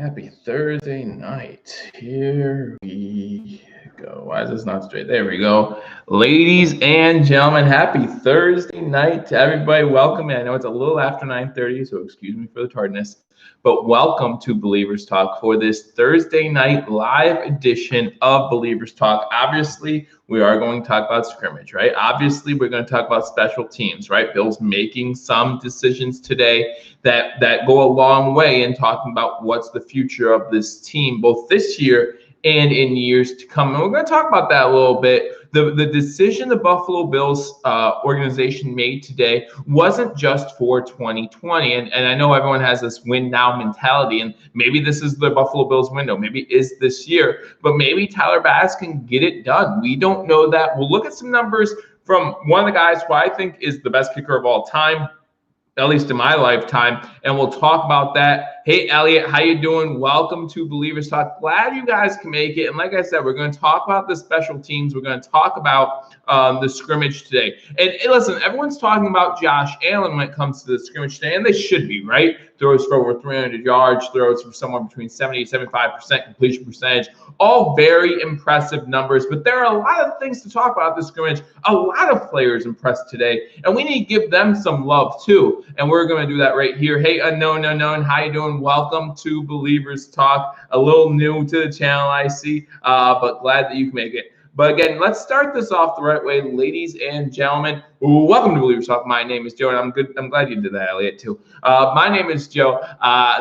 Happy Thursday night. Here we go. Why is this not straight? There we go. Ladies and gentlemen, happy Thursday night to everybody. Welcome. I know it's a little after 9:30, so excuse me for the tardiness, but welcome to Believers Talk for this Thursday night live edition of Believers Talk. Obviously, we are going to talk about scrimmage, right? Obviously, we're going to talk about special teams, right? Bill's making some decisions today that go a long way in talking about what's the future of this team, both this year and in years to come. And we're going to talk about that a little bit. The decision the Buffalo Bills organization made today wasn't just for 2020. And I know everyone has this win now mentality, and maybe this is the Buffalo Bills window. Maybe it is this year, but maybe Tyler Bass can get it done. We don't know that. We'll look at some numbers from one of the guys who I think is the best kicker of all time, at least in my lifetime, and we'll talk about that. Hey, Elliot, how you doing? Welcome to Believers Talk. Glad you guys can make it. And like I said, we're going to talk about the special teams. We're going to talk about the scrimmage today. And listen, everyone's talking about Josh Allen when it comes to the scrimmage today, and they should be, right? Throws for over 300 yards, throws for somewhere between 70 and 75% completion percentage. All very impressive numbers, but there are a lot of things to talk about this scrimmage. A lot of players impressed today, and we need to give them some love too. And we're going to do that right here. Hey, Unknown, how you doing? Welcome to Believers Talk. A little new to the channel, I see, but glad that you can make it. But again, let's start this off the right way, ladies and gentlemen. Welcome to Believers Talk. My name is Joe, and I'm glad you did that, Elliot, too. My name is Joe.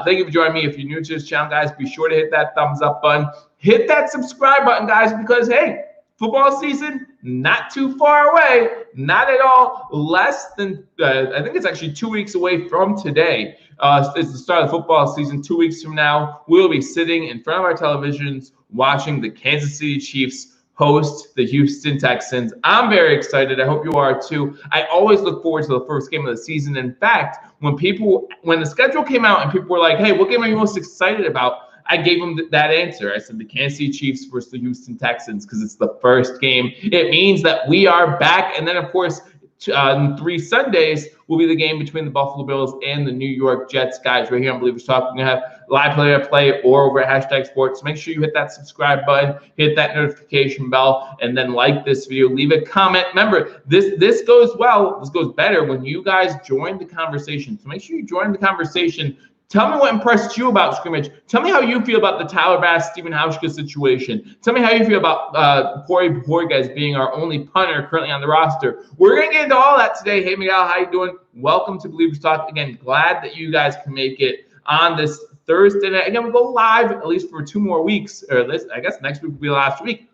Thank you for joining me. If you're new to this channel, guys, be sure to hit that thumbs up button. Hit that subscribe button, guys, because, hey, football season, not too far away, not at all. Less than, I think it's actually 2 weeks away from today. It's the start of the football season. 2 weeks from now, we'll be sitting in front of our televisions watching the Kansas City Chiefs host the Houston Texans. I'm very excited. I hope you are too. I always look forward to the first game of the season. In fact, when the schedule came out and people were like, hey, what game are you most excited about? I gave them that answer. I said the Kansas City Chiefs versus the Houston Texans because it's the first game. It means that we are back. And then, of course, 3 Sundays will be the game between the Buffalo Bills and the New York Jets. Guys, right here on Believers Talk, we're going to have live play or over at #sports. Make sure you hit that subscribe button, hit that notification bell, and then like this video. Leave a comment. Remember, this goes well. This goes better when you guys join the conversation. So make sure you join the conversation. Tell me what impressed you about scrimmage. Tell me how you feel about the Tyler Bass, Stephen Hauschka situation. Tell me how you feel about Corey Borges being our only punter currently on the roster. We're going to get into all that today. Hey, Miguel, how you doing? Welcome to Believers Talk. Again, glad that you guys can make it on this Thursday night. Again, we go live at least for 2 more weeks, or I guess next week will be last week.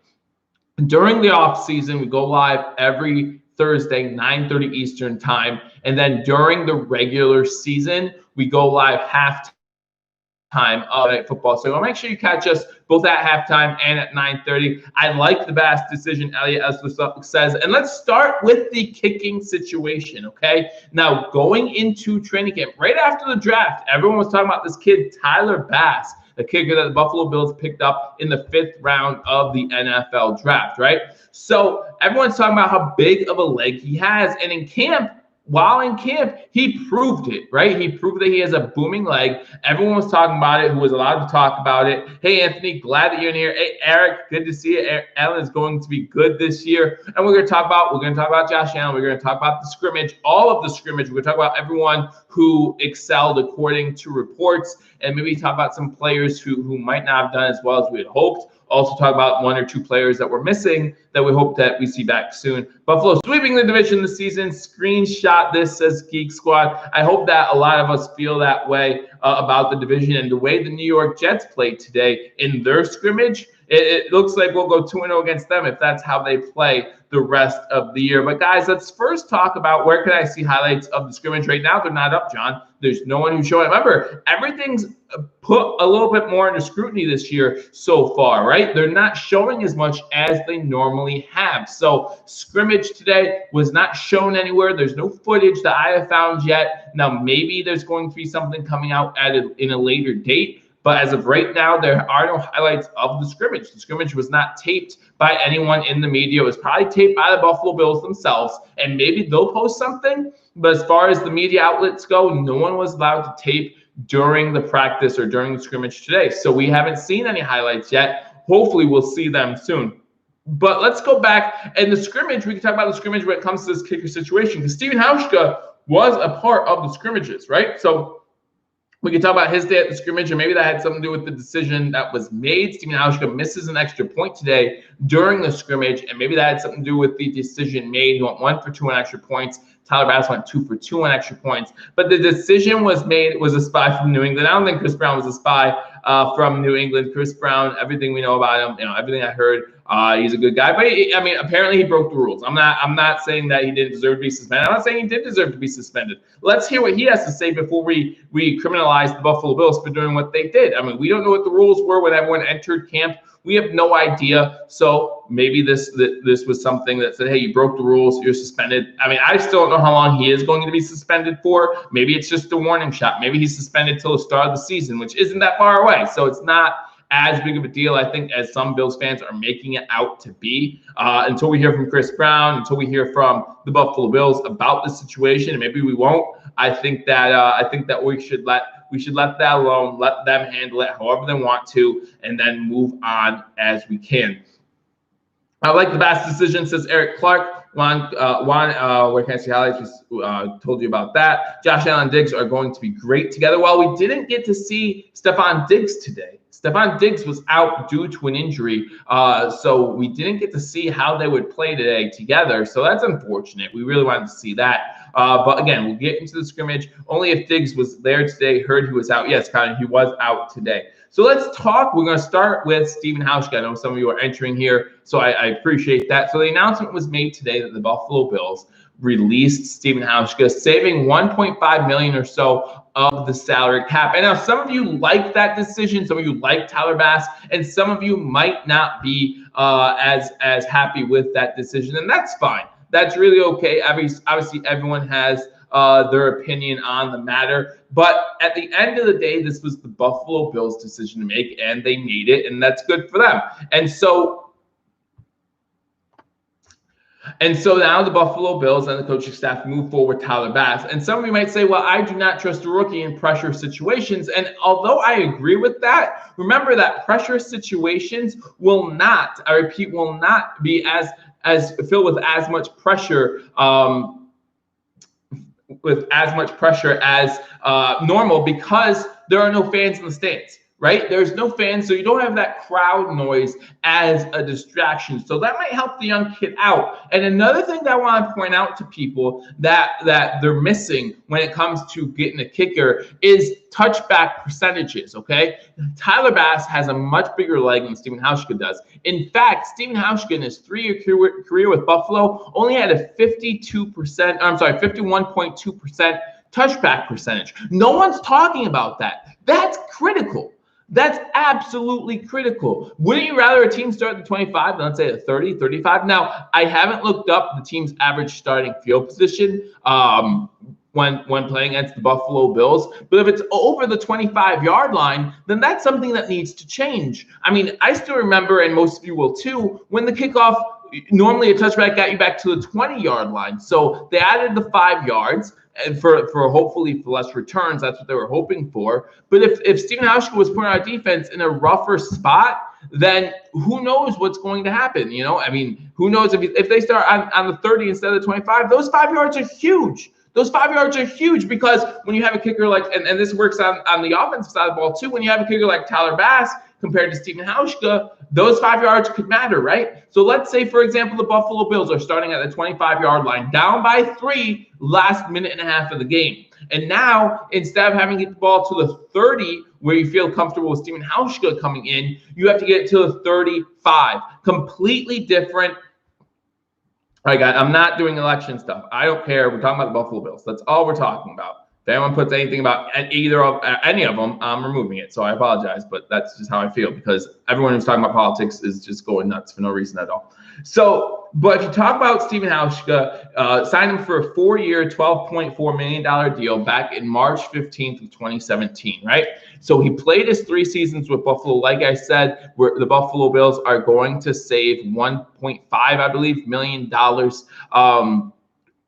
During the off season, we go live every Thursday, 9:30 Eastern time. And then during the regular season, we go live halftime of night football. So make sure you catch us both at halftime and at 9:30. I like the Bass decision, Elliot Esler says. And let's start with the kicking situation, okay? Now, going into training camp, right after the draft, everyone was talking about this kid, Tyler Bass, the kicker that the Buffalo Bills picked up in the 5th round of the NFL draft, right? So everyone's talking about how big of a leg he has. And in camp, while in camp, he proved it, right? He proved that he has a booming leg. Everyone was talking about it who was allowed to talk about it. Hey, Anthony, glad that you're in here. Hey, Eric, good to see you. Allen is going to be good this year. And we're going to talk about Josh Allen. We're going to talk about the scrimmage, all of the scrimmage. We're going to talk about everyone who excelled according to reports, and maybe talk about some players who might not have done as well as we had hoped. Also talk about 1 or 2 players that we're missing that we hope that we see back soon. Buffalo sweeping the division this season. Screenshot this, says Geek Squad. I hope that a lot of us feel that way about the division and the way the New York Jets played today in their scrimmage. It looks like we'll go 2-0 against them if that's how they play the rest of the year. But guys, let's first talk about where can I see highlights of the scrimmage. Right now, they're not up, John. There's no one who's showing. Remember, everything's put a little bit more into scrutiny this year so far, right? They're not showing as much as they normally have. So scrimmage today was not shown anywhere. There's no footage that I have found yet. Now, maybe there's going to be something coming out in a later date. But as of right now, there are no highlights of the scrimmage. The scrimmage was not taped by anyone in the media. It was probably taped by the Buffalo Bills themselves, and maybe they'll post something. But as far as the media outlets go, no one was allowed to tape during the practice or during the scrimmage today. So we haven't seen any highlights yet. Hopefully we'll see them soon. But let's go back and the scrimmage. We can talk about the scrimmage when it comes to this kicker situation, because Stephen Hauschka was a part of the scrimmages, right? So we can talk about his day at the scrimmage, and maybe that had something to do with the decision that was made. Stephen Hauschka misses an extra point today during the scrimmage, and maybe that had something to do with the decision made. He went 1 for 2 on extra points. Tyler Bass went 2 for 2 on extra points. But the decision was made. It was a spy from New England. I don't think Chris Brown was a spy from New England. Chris Brown, everything we know about him, everything I heard, he's a good guy. But apparently he broke the rules. I'm not saying that he didn't deserve to be suspended. I'm not saying he did deserve to be suspended. Let's hear what he has to say before we criminalize the Buffalo Bills for doing what they did. We don't know what the rules were when everyone entered camp. We have no idea. So maybe this was something that said, hey, you broke the rules, you're suspended. I still don't know how long he is going to be suspended for. Maybe it's just a warning shot. Maybe he's suspended till the start of the season, which isn't that far away. So it's not as big of a deal, I think, as some Bills fans are making it out to be. Until we hear from Chris Brown, until we hear from the Buffalo Bills about the situation, and maybe we won't. I think that we should let that alone, let them handle it however they want to, and then move on as we can. I like the Bass decision, says Eric Clark. Juan, where can I see highlights? Just told you about that. Josh Allen and Diggs are going to be great together. While we didn't get to see Stephon Diggs today, Stephon Diggs was out due to an injury, so we didn't get to see how they would play today together. So that's unfortunate. We really wanted to see that. But again, we'll get into the scrimmage. Only if Diggs was there today, heard he was out. Yes, Connor, he was out today. So let's talk. We're going to start with Stephen Hauschka. I know some of you are entering here, so I appreciate that. So the announcement was made today that the Buffalo Bills released Stephen Hauschka, saving $1.5 million or so of the salary cap. And now some of you like that decision, some of you like Tyler Bass, and some of you might not be as happy with that decision, and that's fine. That's really okay. Obviously, everyone has their opinion on the matter. But at the end of the day, this was the Buffalo Bills' decision to make, and they made it, and that's good for them. And so now the Buffalo Bills and the coaching staff move forward with Tyler Bass. And some of you might say, well, I do not trust a rookie in pressure situations. And although I agree with that, remember that pressure situations will not, I repeat, will not be as filled with as much pressure as normal, because there are no fans in the stands, right? There's no fans, so you don't have that crowd noise as a distraction. So that might help the young kid out. And another thing that I want to point out to people that they're missing when it comes to getting a kicker is touchback percentages, okay? Tyler Bass has a much bigger leg than Stephen Hauschka does. In fact, Stephen Hauschka in his 3-year career with Buffalo only had a 51.2% touchback percentage. No one's talking about that. That's critical. That's absolutely critical. Wouldn't you rather a team start at the 25 than, let's say, at 30, 35? Now, I haven't looked up the team's average starting field position when playing against the Buffalo Bills, but if it's over the 25-yard line, then that's something that needs to change. I still remember, and most of you will too, when the kickoff, normally a touchback got you back to the 20-yard line. So they added the 5 yards. And for hopefully for less returns, that's what they were hoping for. But if Stephen Hauschka was putting our defense in a rougher spot, then who knows what's going to happen? Who knows if they start on the 30 instead of the 25? Those 5 yards are huge. Those 5 yards are huge, because when you have a kicker like, and this works on the offensive side of the ball too, when you have a kicker like Tyler Bass compared to Stephen Hauschka, those 5 yards could matter, right? So let's say, for example, the Buffalo Bills are starting at the 25-yard line, down by 3, last minute and a half of the game. And now, instead of having to get the ball to the 30, where you feel comfortable with Stephen Hauschka coming in, you have to get it to the 35. Completely different. All right, guys, I'm not doing election stuff. I don't care. We're talking about the Buffalo Bills. That's all we're talking about. If anyone puts anything about any of them, I'm removing it. So I apologize, but that's just how I feel, because everyone who's talking about politics is just going nuts for no reason at all. So, but if you talk about Stephen Hauschka, signed him for a 4-year, $12.4 million deal back in March 15th of 2017, right? So he played his 3 seasons with Buffalo. Like I said, where the Buffalo Bills are going to save $1.5 million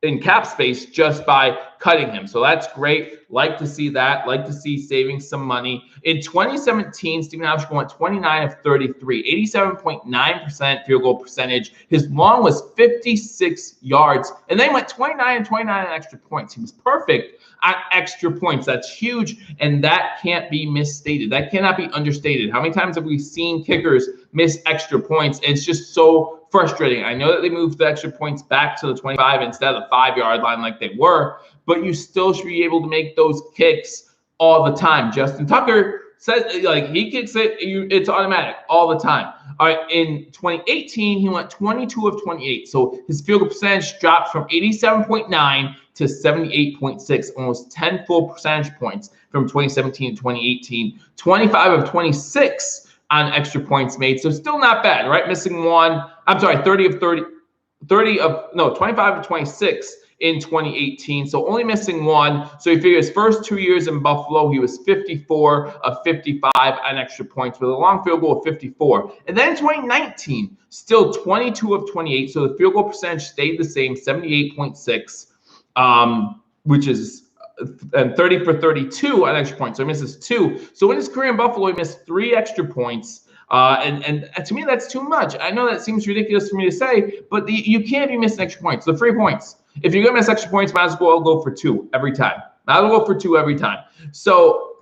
in cap space just by cutting him. So that's great. Like to see that. Like to see saving some money. In 2017, Stephen Hauschka went 29 of 33, 87.9% field goal percentage. His long was 56 yards. And then he went 29 and 29 on extra points. He was perfect on extra points. That's huge. And that can't be misstated. That cannot be understated. How many times have we seen kickers miss extra points? And it's just so frustrating. I know that they moved the extra points back to the 25 instead of the 5-yard line like they were, but you still should be able to make those kicks all the time. Justin Tucker says, like, he kicks it, it's automatic all the time. All right, in 2018, he went 22 of 28. So his field goal percentage dropped from 87.9 to 78.6, almost 10 full percentage points from 2017 to 2018. 25 of 26 on extra points made. So still not bad, right? Missing one. I'm sorry, 25 of 26 in 2018. So only missing one. So you figure his first 2 years in Buffalo, he was 54 of 55 on extra points with a long field goal of 54. And then in 2019, still 22 of 28. So the field goal percentage stayed the same, 78.6, which is and 30 for 32 on extra points. So he misses 2. So in his career in Buffalo, he missed 3 extra points. And to me, that's too much. I know that seems ridiculous for me to say, but you can't be missing extra points. The 3 points. If you're going to miss extra points, might as well go for 2 every time. Might as well go for 2 every time. So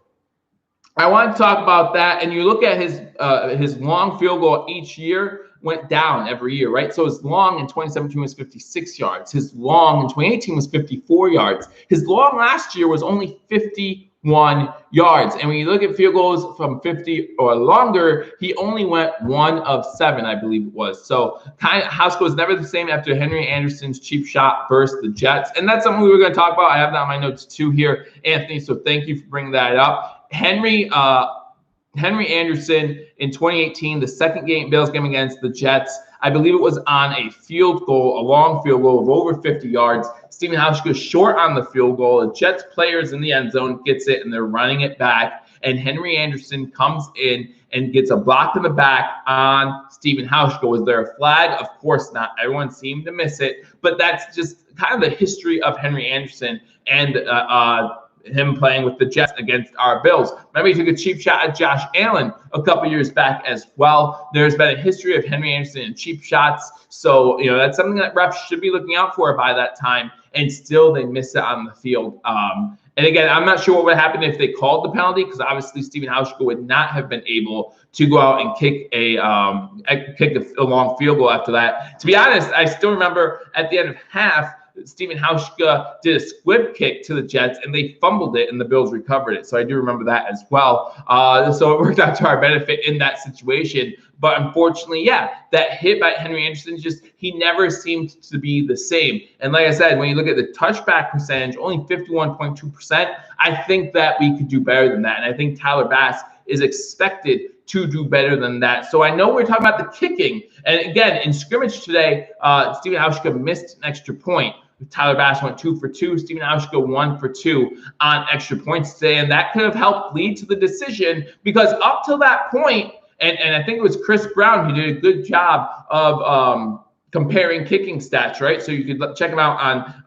I want to talk about that. And you look at his long field goal each year went down every year, right? So his long in 2017 was 56 yards. His long in 2018 was 54 yards. His long last year was only 51 yards. And when you look at field goals from 50 or longer, he only went 1 of 7, I believe it was. So kind of Hauschka was never the same after Henry Anderson's cheap shot versus the Jets. And that's something we were going to talk about. I have that on my notes too here, Anthony. So thank you for bringing that up. Henry Anderson in 2018, the second Bills game against the Jets, I believe it was on a field goal, a long field goal of over 50 yards. Stephen Hauschka short on the field goal. The Jets players in the end zone gets it, and they're running it back. And Henry Anderson comes in and gets a block in the back on Stephen Hauschka. Was there a flag? Of course not. Everyone seemed to miss it. But that's just kind of the history of Henry Anderson and him playing with the Jets against our Bills. Remember, he took a cheap shot at Josh Allen a couple years back as well. There's been a history of Henry Anderson and cheap shots. So, that's something that refs should be looking out for by that time. And still, they miss it on the field. And again, I'm not sure what would happen if they called the penalty, because obviously Stephen Hauschka would not have been able to go out and kick a long field goal after that. To be honest, I still remember at the end of half, Stephen Hauschka did a squib kick to the Jets, and they fumbled it, and the Bills recovered it. So I do remember that as well. So it worked out to our benefit in that situation. But unfortunately, that hit by Henry Anderson, he never seemed to be the same. And like I said, when you look at the touchback percentage, only 51.2%, I think that we could do better than that. And I think Tyler Bass is expected to do better than that. So I know we're talking about the kicking. And again, in scrimmage today, Stephen Hauschka missed an extra point. Tyler Bass went 2 for 2. Stephen Hauschka 1 for 2 on extra points today. And that could have helped lead to the decision, because up till that point, and I think it was Chris Brown who did a good job of comparing kicking stats, right? So you could check him out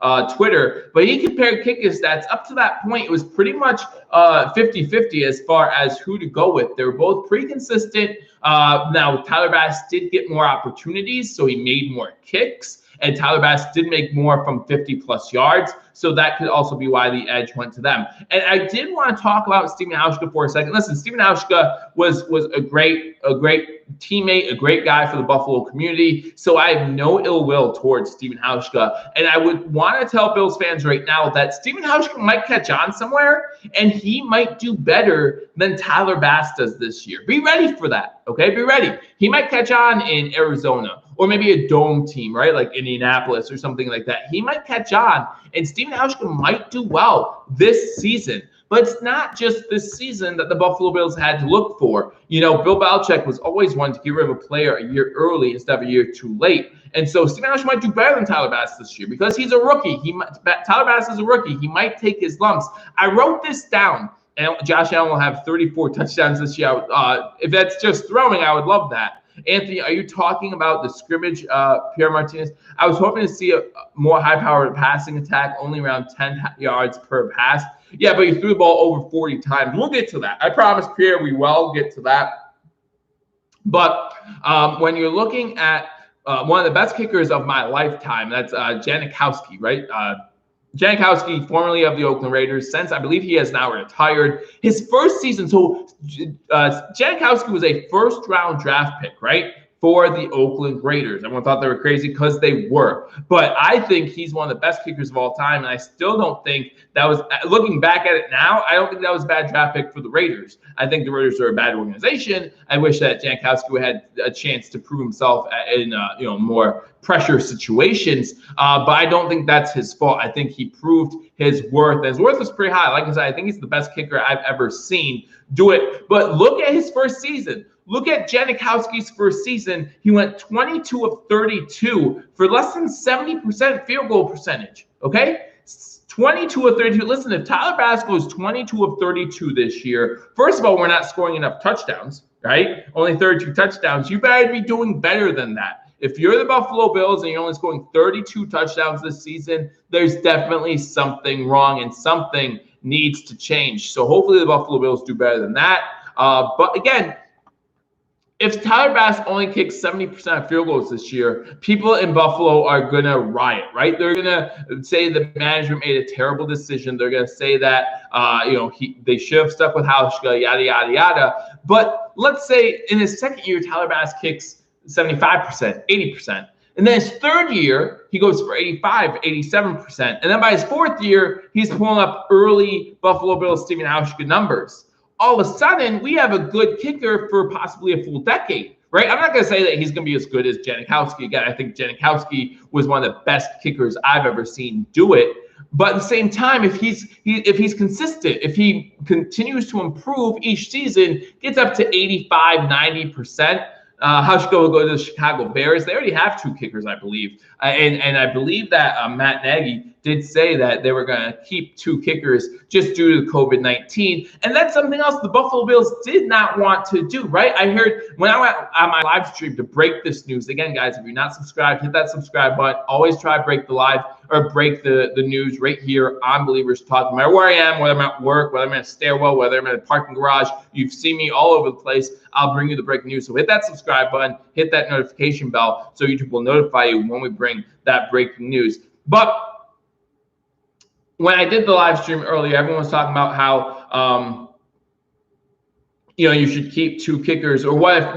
on Twitter. But he compared kicking stats. Up to that point, it was pretty much 50-50 as far as who to go with. They were both pretty consistent. Now, Tyler Bass did get more opportunities, so he made more kicks. And Tyler Bass did make more from 50-plus yards. So that could also be why the edge went to them. And I did want to talk about Stephen Hauschka for a second. Listen, Stephen Hauschka was a great teammate, a great guy for the Buffalo community. So I have no ill will towards Stephen Hauschka. And I would want to tell Bills fans right now that Stephen Hauschka might catch on somewhere, and he might do better than Tyler Bass does this year. Be ready for that, okay? Be ready. He might catch on in Arizona, or maybe a dome team, right? Like Indianapolis or something like that. He might catch on, and Stephen Hauschka might do well this season. But it's not just this season that the Buffalo Bills had to look for. Bill Belichick was always one to get rid of a player a year early instead of a year too late. And so Stephen Hauschka might do better than Tyler Bass this year because he's a rookie. Tyler Bass is a rookie. He might take his lumps. I wrote this down. And Josh Allen will have 34 touchdowns this year. If that's just throwing, I would love that. Anthony, are you talking about the scrimmage, Pierre Martinez? I was hoping to see a more high-powered passing attack, only around 10 yards per pass. Yeah, but you threw the ball over 40 times. We'll get to that. I promise, Pierre, we will get to that. But when you're looking at one of the best kickers of my lifetime, that's Janikowski, right? Janikowski, formerly of the Oakland Raiders, since I believe he has now retired. His first season, so Janikowski was a first-round draft pick, right, for the Oakland Raiders. Everyone thought they were crazy because they were. But I think he's one of the best kickers of all time, and I still don't think that was, looking back at it now, I don't think that was a bad draft pick for the Raiders. I think the Raiders are a bad organization. I wish that Janikowski had a chance to prove himself in more pressure situations, but I don't think that's his fault. I think he proved his worth, and his worth was pretty high. Like I said, I think he's the best kicker I've ever seen do it. But look at his first season. Look at Janikowski's first season. He went 22 of 32 for less than 70% field goal percentage, okay? 22 of 32. Listen, if Tyler Bass goes 22 of 32 this year, first of all, we're not scoring enough touchdowns, right? Only 32 touchdowns. You better be doing better than that. If you're the Buffalo Bills and you're only scoring 32 touchdowns this season, there's definitely something wrong and something needs to change. So hopefully the Buffalo Bills do better than that. But again, if Tyler Bass only kicks 70% of field goals this year, people in Buffalo are going to riot, right? They're going to say the management made a terrible decision. They're going to say that, they should have stuck with Hauschka, yada, yada, yada. But let's say in his second year, Tyler Bass kicks 75%, 80%. And then his third year, he goes for 85, 87%. And then by his fourth year, he's pulling up early Buffalo Bills Stephen Hauschka numbers. All of a sudden, we have a good kicker for possibly a full decade, right? I'm not going to say that he's going to be as good as Janikowski. Again, I think Janikowski was one of the best kickers I've ever seen do it. But at the same time, if he's consistent, if he continues to improve each season, gets up to 85, 90%, Hauschka will go to the Chicago Bears. They already have two kickers, I believe. And I believe that Matt Nagy did say that they were going to keep two kickers just due to COVID-19. And that's something else the Buffalo Bills did not want to do, right? I heard when I went on my live stream to break this news. Again, guys, if you're not subscribed, hit that subscribe button. Always try to break the live or break the news right here on Believers Talk. No matter where I am, whether I'm at work, whether I'm in a stairwell, whether I'm in a parking garage, you've seen me all over the place. I'll bring you the breaking news. So hit that subscribe button, hit that notification bell so YouTube will notify you when we bring that breaking news. But when I did the live stream earlier, everyone was talking about how you should keep two kickers, or what if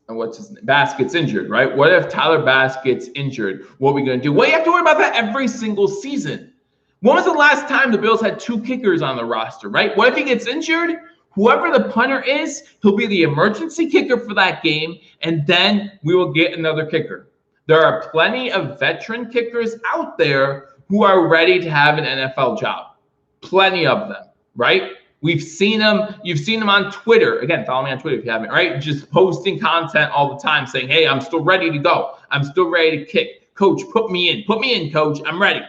what's his name? Bass gets injured, right? What if Tyler Bass gets injured? What are we going to do? Well, you have to worry about that every single season. When was the last time the Bills had two kickers on the roster, right? What if he gets injured? Whoever the punter is, he'll be the emergency kicker for that game, and then we will get another kicker. There are plenty of veteran kickers out there who are ready to have an NFL job. Plenty of them, right? We've seen them. You've seen them on Twitter. Again, follow me on Twitter if you haven't, right? Just posting content all the time saying, hey, I'm still ready to go. I'm still ready to kick. Coach, put me in. Put me in, coach. I'm ready.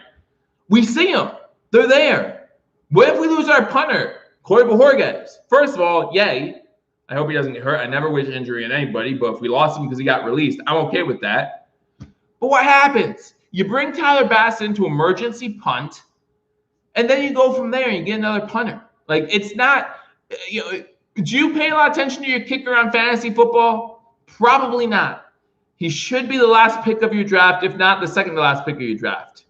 We see them. They're there. What if we lose our punter, Corey Bojorges? First of all, yay. I hope he doesn't get hurt. I never wish injury on anybody, but if we lost him because he got released, I'm okay with that. But what happens? You bring Tyler Bass into emergency punt, and then you go from there and you get another punter. Like, it's not, do you pay a lot of attention to your kicker on fantasy football? Probably not. He should be the last pick of your draft, if not the second to last pick of your draft.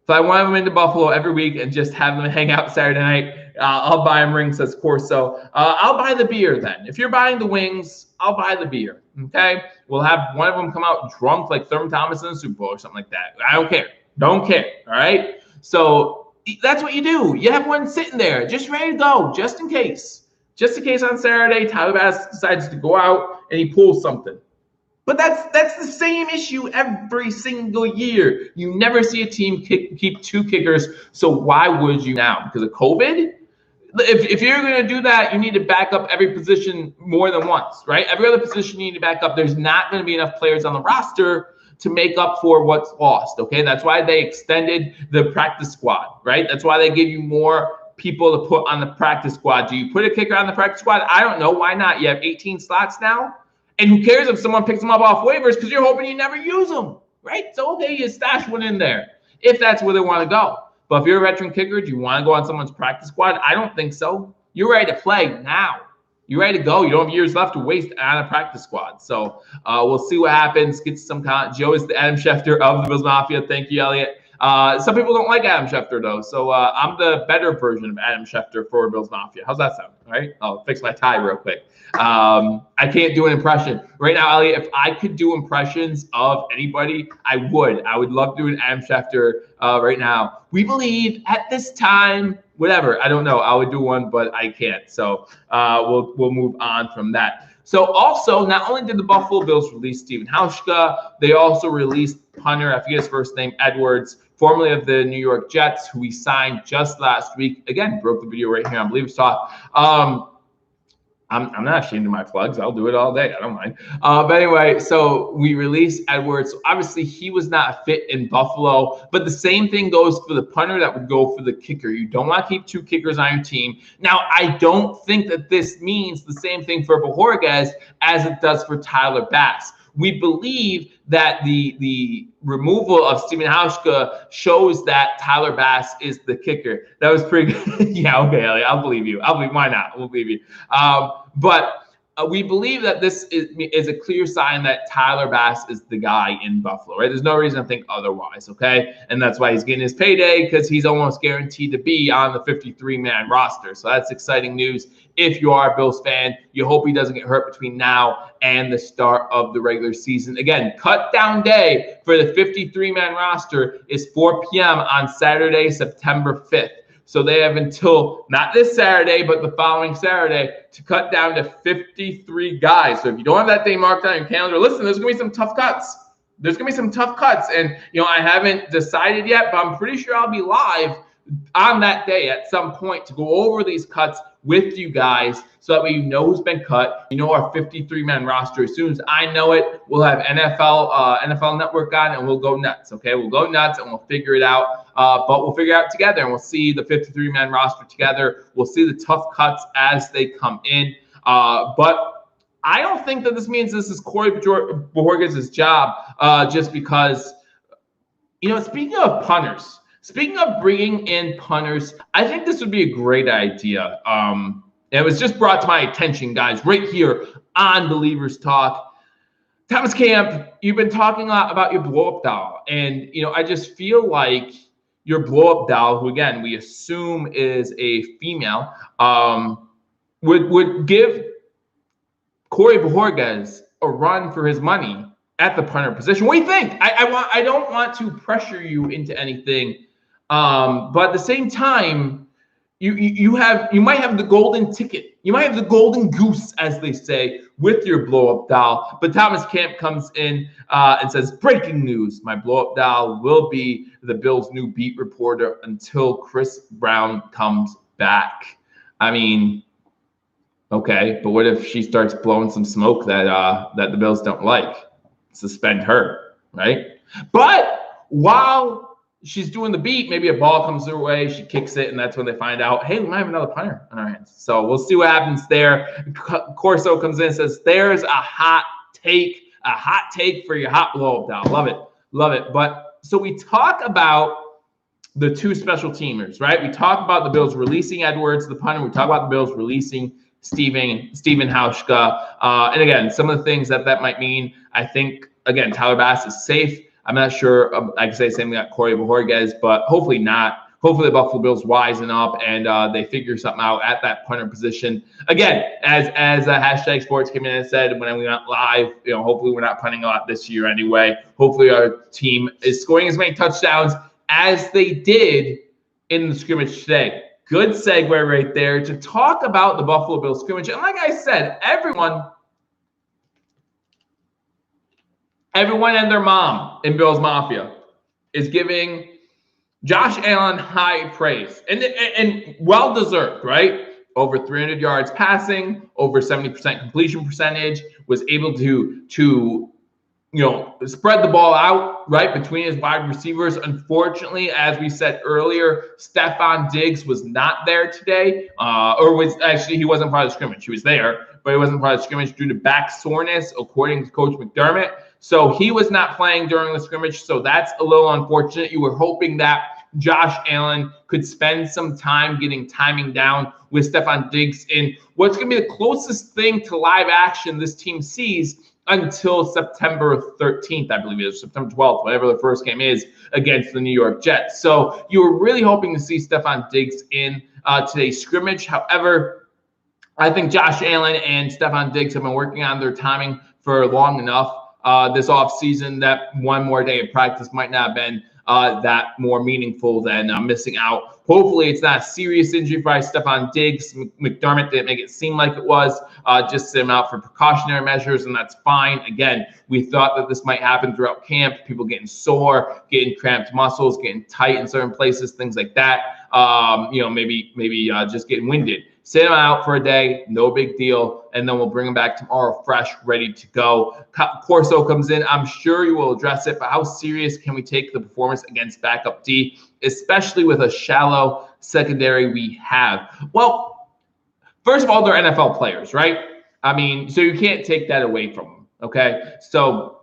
So I want him into Buffalo every week and just have them hang out Saturday night. I'll buy him rings, says Corso. I'll buy the beer then. If you're buying the wings, I'll buy the beer. Okay? We'll have one of them come out drunk like Thurman Thomas in the Super Bowl or something like that. I don't care. Don't care. All right? So that's what you do. You have one sitting there just ready to go, just in case. Just in case on Saturday, Tyler Bass decides to go out and he pulls something. But that's the same issue every single year. You never see a team keep two kickers. So why would you now? Because of COVID? If you're going to do that, you need to back up every position more than once, right? Every other position you need to back up. There's not going to be enough players on the roster to make up for what's lost, okay? That's why they extended the practice squad, right? That's why they give you more people to put on the practice squad. Do you put a kicker on the practice squad? I don't know. Why not? You have 18 slots now. And who cares if someone picks them up off waivers because you're hoping you never use them, right? So, okay, you stash one in there if that's where they want to go. But if you're a veteran kicker, do you want to go on someone's practice squad? I don't think so. You're ready to play now. You're ready to go. You don't have years left to waste on a practice squad. So we'll see what happens. Get some Joe is the Adam Schefter of the Bills Mafia. Thank you, Elliot. Some people don't like Adam Schefter, though. So I'm the better version of Adam Schefter for Bills Mafia. How's that sound? All right. I'll fix my tie real quick. I can't do an impression. Right now, Elliot, if I could do impressions of anybody, I would. I would love doing Adam Schefter right now. We believe at this time, whatever. I don't know. I would do one, but I can't. So we'll move on from that. So also, not only did the Buffalo Bills release Stephen Hauschka, they also released punter, I forget his first name, Edwards, formerly of the New York Jets, who we signed just last week. Again, broke the video right here on Billievers Talk. I'm not ashamed of my plugs. I'll do it all day. I don't mind. But anyway, so we released Edwards. So obviously, he was not a fit in Buffalo. But the same thing goes for the punter that would go for the kicker. You don't want to keep two kickers on your team. Now, I don't think that this means the same thing for Bojorquez as it does for Tyler Bass. We believe that the removal of Stephen Hauschka shows that Tyler Bass is the kicker. That was pretty good. Yeah, okay, Elliot, I'll believe you. Why not? We'll believe you. But we believe that this is a clear sign that Tyler Bass is the guy in Buffalo, right? There's no reason to think otherwise, okay? And that's why he's getting his payday, because he's almost guaranteed to be on the 53-man roster. So that's exciting news. If you are a Bills fan, you hope he doesn't get hurt between now and the start of the regular season. Again, cut down day for the 53-man roster is 4 p.m. on Saturday, September 5th. So they have until not this Saturday, but the following Saturday to cut down to 53 guys. So if you don't have that day marked on your calendar, listen, there's going to be some tough cuts. There's going to be some tough cuts. And, I haven't decided yet, but I'm pretty sure I'll be live on that day at some point to go over these cuts with you guys so that way you know who's been cut. Our 53-man roster. As soon as I know it, we'll have NFL Network on and we'll go nuts, okay? We'll go nuts and we'll figure it out. But we'll figure it out together and we'll see the 53-man roster together. We'll see the tough cuts as they come in. But I don't think that this means this is Corey Bojorquez's job just because, speaking of punters, speaking of bringing in punters, I think this would be a great idea. It was just brought to my attention, guys, right here on Billievers Talk. Thomas Camp, you've been talking a lot about your blow-up doll. And, I just feel like your blow-up doll, who, again, we assume is a female, would give Corey Bojorquez a run for his money at the punter position. What do you think? I don't want to pressure you into anything. But at the same time, you might have the golden ticket. You might have the golden goose, as they say, with your blow-up doll. But Thomas Camp comes in and says, breaking news, my blow-up doll will be the Bills' new beat reporter until Chris Brown comes back. I mean, okay, but what if she starts blowing some smoke that the Bills don't like? Suspend her, right? But while she's doing the beat, maybe a ball comes her way, she kicks it, and that's when they find out, hey, we might have another punter on our hands. So we'll see what happens there. Corso comes in and says, there's a hot take for your hot blow-up doll. Love it. But so we talk about the two special teamers, right? We talk about the Bills releasing Edwards, the punter. We talk about the Bills releasing Stephen Hauschka. And again, some of the things that might mean, I think, again, Tyler Bass is safe. I'm not sure I can say the same thing about Corey Bojorquez, but hopefully not. Hopefully the Buffalo Bills wisen up and they figure something out at that punter position. Again, as hashtag sports came in and said when we went live, hopefully we're not punting a lot this year anyway. Hopefully our team is scoring as many touchdowns as they did in the scrimmage today. Good segue right there to talk about the Buffalo Bills scrimmage. And like I said, everyone and their mom in Bills Mafia is giving Josh Allen high praise and well-deserved, right? Over 300 yards passing, over 70% completion percentage, was able to spread the ball out right between his wide receivers. Unfortunately, as we said earlier, Stefon Diggs was not there today, he wasn't part of the scrimmage. He was there, but he wasn't part of the scrimmage due to back soreness, according to Coach McDermott. So he was not playing during the scrimmage. So that's a little unfortunate. You were hoping that Josh Allen could spend some time getting timing down with Stefon Diggs in what's going to be the closest thing to live action this team sees until September 13th, I believe it is, September 12th, whatever the first game is, against the New York Jets. So you were really hoping to see Stefon Diggs in today's scrimmage. However, I think Josh Allen and Stefon Diggs have been working on their timing for long enough this offseason that one more day of practice might not have been that more meaningful than missing out. Hopefully, it's not a serious injury for Stefon Diggs. McDermott didn't make it seem like it was. Just sit him out for precautionary measures, and that's fine. Again, we thought that this might happen throughout camp. People getting sore, getting cramped muscles, getting tight in certain places, things like that. Maybe just getting winded. Sit him out for a day, no big deal, and then we'll bring him back tomorrow fresh, ready to go. Corso comes in. I'm sure you will address it, but how serious can we take the performance against backup D, especially with a shallow secondary we have? Well, first of all, they're NFL players, right? I mean, so you can't take that away from them, okay? So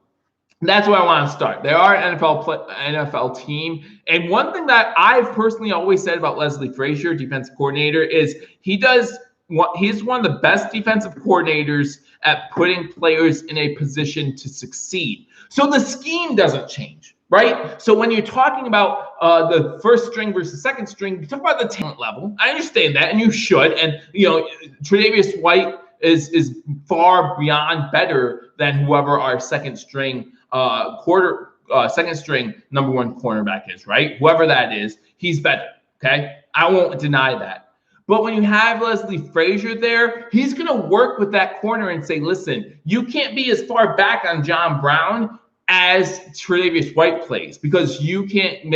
that's where I want to start. They are an NFL team. And one thing that I've personally always said about Leslie Frazier, defensive coordinator, is he's one of the best defensive coordinators at putting players in a position to succeed. So the scheme doesn't change, right? So when you're talking about the first string versus second string, you talk about the talent level. I understand that, and you should. And, Tre'Davious White is far beyond better than whoever our second string second string number one cornerback is, right? Whoever that is, he's better. Okay, I won't deny that. But when you have Leslie Frazier there, he's going to work with that corner and say, listen, you can't be as far back on John Brown as Tre'Davious White plays because you can't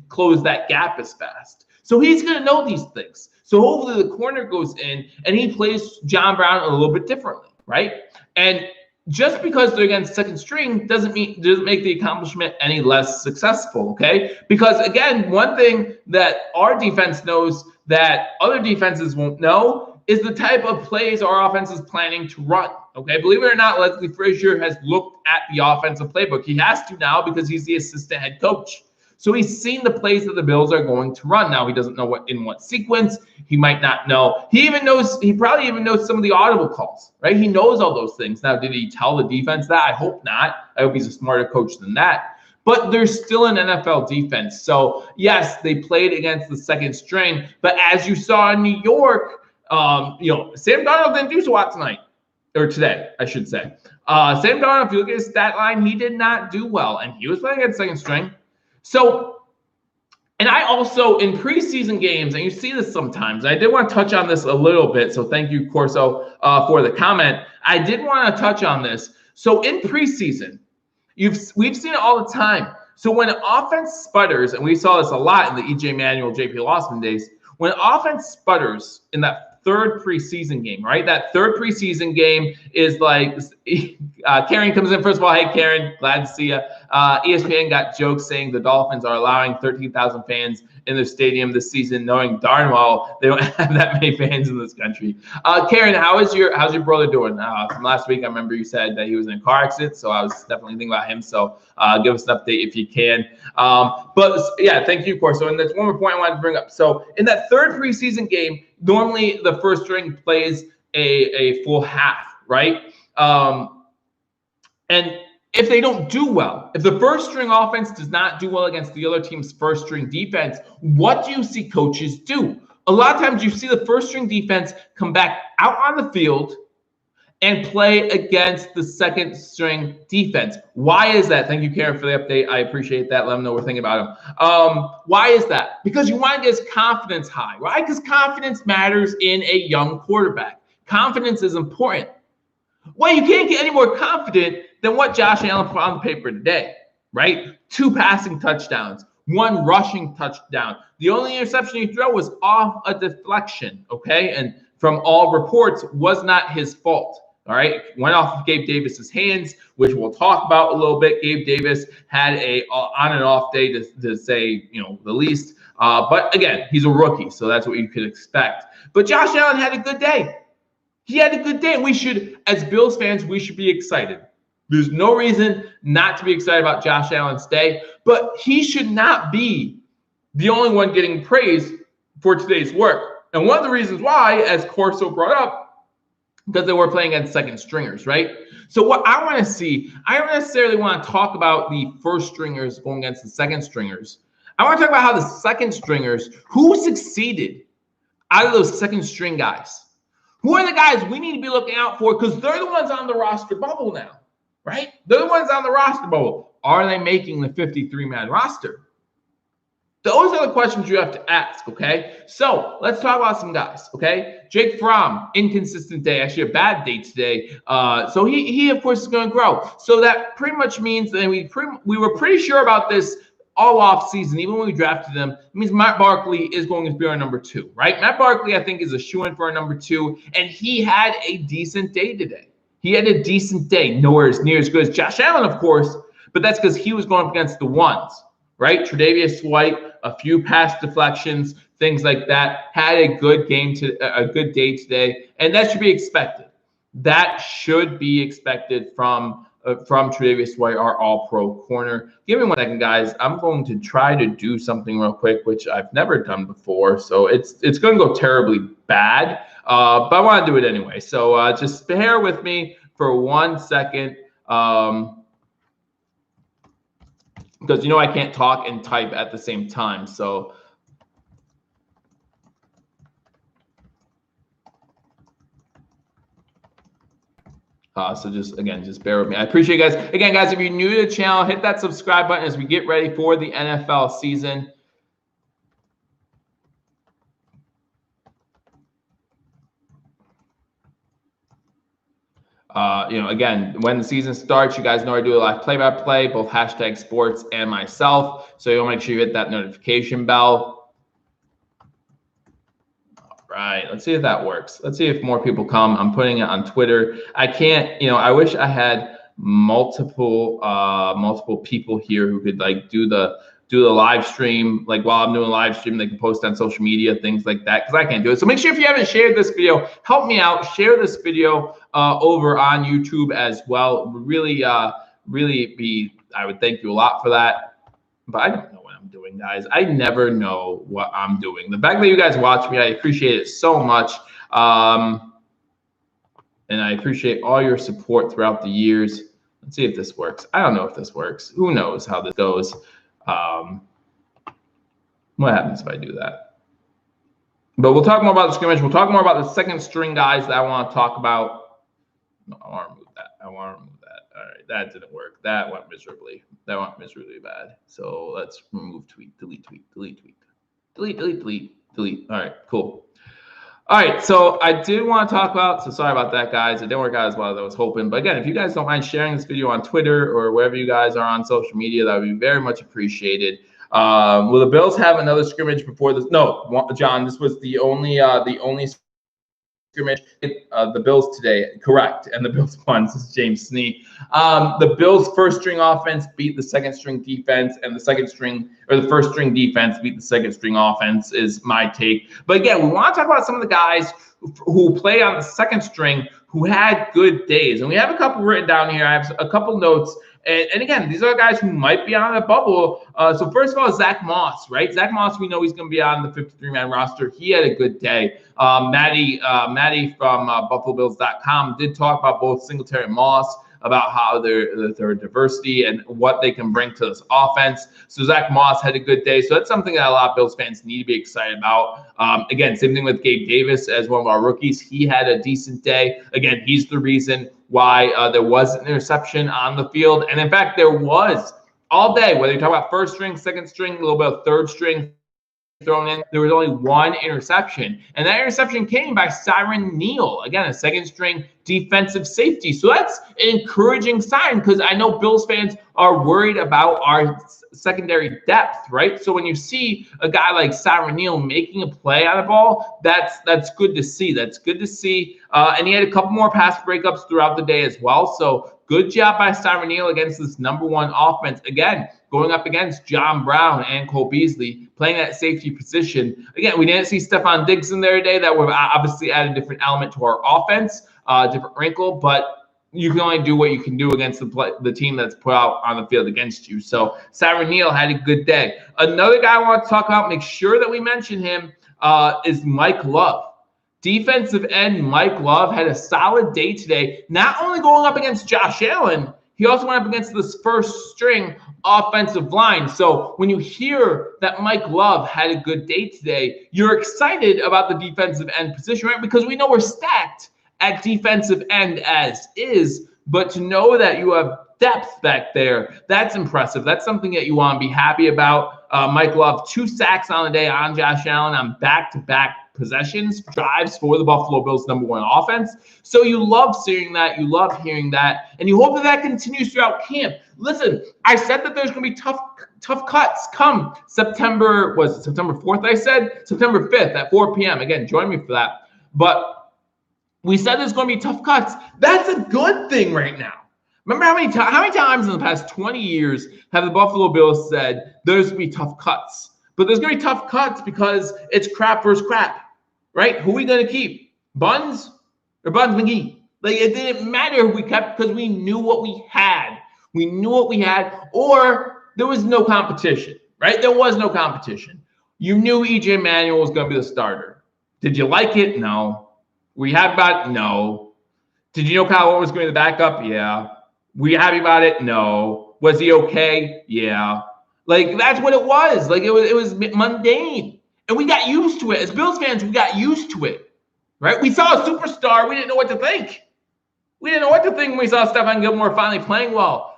close that gap as fast. So he's going to know these things. So hopefully the corner goes in and he plays John Brown a little bit differently, right? And just because they're against second string doesn't make the accomplishment any less successful, okay? Because again, one thing that our defense knows that other defenses won't know is the type of plays our offense is planning to run, okay? Believe it or not, Leslie Frazier has looked at the offensive playbook. He has to now because he's the assistant head coach. So he's seen the plays that the Bills are going to run. Now he doesn't know what sequence. He might not know. He probably even knows some of the audible calls, right? He knows all those things. Now, did he tell the defense that? I hope not. I hope he's a smarter coach than that. But there's still an NFL defense. So yes, they played against the second string. But as you saw in New York, Sam Darnold didn't do so hot tonight. Or today, I should say. Sam Darnold, if you look at his stat line, he did not do well. And he was playing against second string. So, and I also, in preseason games, and you see this sometimes, I did want to touch on this a little bit, so thank you, Corso, for the comment. I did want to touch on this. So in preseason, we've seen it all the time. So when offense sputters, and we saw this a lot in the E.J. Manuel, J.P. Lawson days, when offense sputters in that third preseason game, right? That third preseason game is like, Karen comes in. First of all, hey, Karen, glad to see you. ESPN got jokes saying the Dolphins are allowing 13,000 fans in their stadium this season, knowing darn well they don't have that many fans in this country. Karen, how's your brother doing? From last week, I remember you said that he was in a car accident, so I was definitely thinking about him. So give us an update if you can. But yeah, thank you, Corso. And there's one more point I wanted to bring up. So in that third preseason game, normally the first string plays a full half, right? And if they don't do well, if the first string offense does not do well against the other team's first string defense, what do you see coaches do? A lot of times you see the first string defense come back out on the field and play against the second string defense. Why is that? Thank you, Karen, for the update. I appreciate that. Let them know we're thinking about them. Why is that? Because you want to get his confidence high, right? Because confidence matters in a young quarterback. Confidence is important. Well, you can't get any more confident than what Josh Allen put on the paper today, right? 2 passing touchdowns, 1 rushing touchdown. The only interception he threw was off a deflection, okay? And from all reports, was not his fault. All right, went off of Gabe Davis's hands, which we'll talk about a little bit. Gabe Davis had a on and off day to say, the least. But again, he's a rookie, so that's what you could expect. But Josh Allen had a good day. He had a good day, and we should, as Bills fans, we should be excited. There's no reason not to be excited about Josh Allen's day, but he should not be the only one getting praise for today's work. And one of the reasons why, as Corso brought up, because they were playing against second stringers, right? So what I want to see, I don't necessarily want to talk about the first stringers going against the second stringers. I want to talk about how the second stringers, who succeeded out of those second string guys, who are the guys we need to be looking out for, because they're the ones on the roster bubble now, right? They're the ones on the roster bubble. Are they making the 53-man roster? Those are the questions you have to ask, okay? So let's talk about some guys, okay? Jake Fromm, inconsistent day, actually a bad day today. So he of course is going to grow. So that pretty much means that we were pretty sure about this all off season, even when we drafted him. It means Matt Barkley is going to be our number 2, right? Matt Barkley, I think, is a shoo-in for our number 2, and he had a decent day today. He had a decent day, nowhere near as good as Josh Allen, of course, but that's because he was going up against the ones, right? Tre'Davious White, a few pass deflections, things like that. Had a good day today, and that should be expected. That should be expected from Tre'Davious White, our All-Pro corner. Give me 1 second, guys. I'm going to try to do something real quick, which I've never done before, so it's going to go terribly bad, but I want to do it anyway. So just bear with me for 1 second. Because I can't talk and type at the same time. So just bear with me. I appreciate you guys. Again, guys, if you're new to the channel, hit that subscribe button as we get ready for the NFL season. Again, when the season starts, you guys know I do a live play-by-play, both #sports and myself. So you'll make sure you hit that notification bell. All right, let's see if that works. Let's see if more people come. I'm putting it on Twitter. I can't, I wish I had multiple people here who could do the live stream, while I'm doing a live stream, they can post on social media, things like that, because I can't do it. So make sure if you haven't shared this video, help me out, share this video over on YouTube as well. Really, I would thank you a lot for that. But I don't know what I'm doing, guys. I never know what I'm doing. The fact that you guys watch me, I appreciate it so much. And I appreciate all your support throughout the years. Let's see if this works. I don't know if this works. Who knows how this goes? What happens if I do that? But we'll talk more about the scrimmage. We'll talk more about the second string guys that I want to talk about. No, I want to remove that. All right, that didn't work. That went miserably. That went miserably bad. So let's remove tweet, delete tweet, delete tweet, delete, delete, delete, delete. All right, cool. All right, so I did want to talk about, so sorry about that, guys. It didn't work out as well as I was hoping. But again, if you guys don't mind sharing this video on Twitter or wherever you guys are on social media, that would be very much appreciated. Will the Bills have another scrimmage before this? No, John, this was the only scrimmage. The Bills today, correct, and the Bills won. This is James Snee. The Bills' first string offense beat the second string defense, and the first string defense beat the second string offense is my take. But again, we want to talk about some of the guys who play on the second string who had good days, and we have a couple written down here. I have a couple notes. And again, these are guys who might be on a bubble. So first of all, Zach Moss, right? Zach Moss, we know he's going to be on the 53-man roster. He had a good day. Maddie from BuffaloBills.com did talk about both Singletary and Moss, about how their diversity and what they can bring to this offense. So Zach Moss had a good day. So that's something that a lot of Bills fans need to be excited about. Again, same thing with Gabe Davis as one of our rookies. He had a decent day. Again, he's the reason why there was an interception on the field. And in fact, there was all day, whether you're talking about first string, second string, a little bit of third string, thrown in. There was only one interception, and that interception came by Siren Neal, again, a second-string defensive safety. So that's an encouraging sign, because I know Bills fans are worried about our secondary depth, right? So when you see a guy like Siren Neal making a play on the ball, that's good to see. That's good to see. And he had a couple more pass breakups throughout the day as well. So good job by Siren Neal against this #1 offense. Again, going up against John Brown and Cole Beasley, playing that safety position. Again, we didn't see Stephon Diggs in there today. That would obviously add a different element to our offense, different wrinkle, but you can only do what you can do against the team that's put out on the field against you. So Siren Neal had a good day. Another guy I want to talk about, make sure that we mention him, is Mike Love. Defensive end Mike Love had a solid day today, not only going up against Josh Allen, he also went up against this first-string offensive line. So when you hear that Mike Love had a good day today, you're excited about the defensive end position, right? Because we know we're stacked at defensive end as is, but to know that you have depth back there, that's impressive. That's something that you want to be happy about. Mike Love, 2 sacks on the day on Josh Allen on back-to-back possessions, drives for the Buffalo Bills' #1 offense. So you love seeing that. You love hearing that. And you hope that that continues throughout camp. Listen, I said that there's going to be tough cuts come September 4th, I said? September 5th at 4 p.m. Again, join me for that. But we said there's going to be tough cuts. That's a good thing right now. Remember how many times in the past 20 years have the Buffalo Bills said there's going to be tough cuts? But there's going to be tough cuts because it's crap versus crap, right? Who are we going to keep? Buns or Buns McGee? Like, it didn't matter who we kept because we knew what we had. We knew what we had, or there was no competition, right? There was no competition. You knew E.J. Manuel was going to be the starter. Did you like it? No. Were you happy about it? No. Did you know Kyle Orton was going to be the backup? Yeah. Were you happy about it? No. Was he okay? Yeah. Like, that's what it was. Like, it was mundane. And we got used to it. As Bills fans, we got used to it, right? We saw a superstar. We didn't know what to think. We didn't know what to think when we saw Stephon Gilmore finally playing well.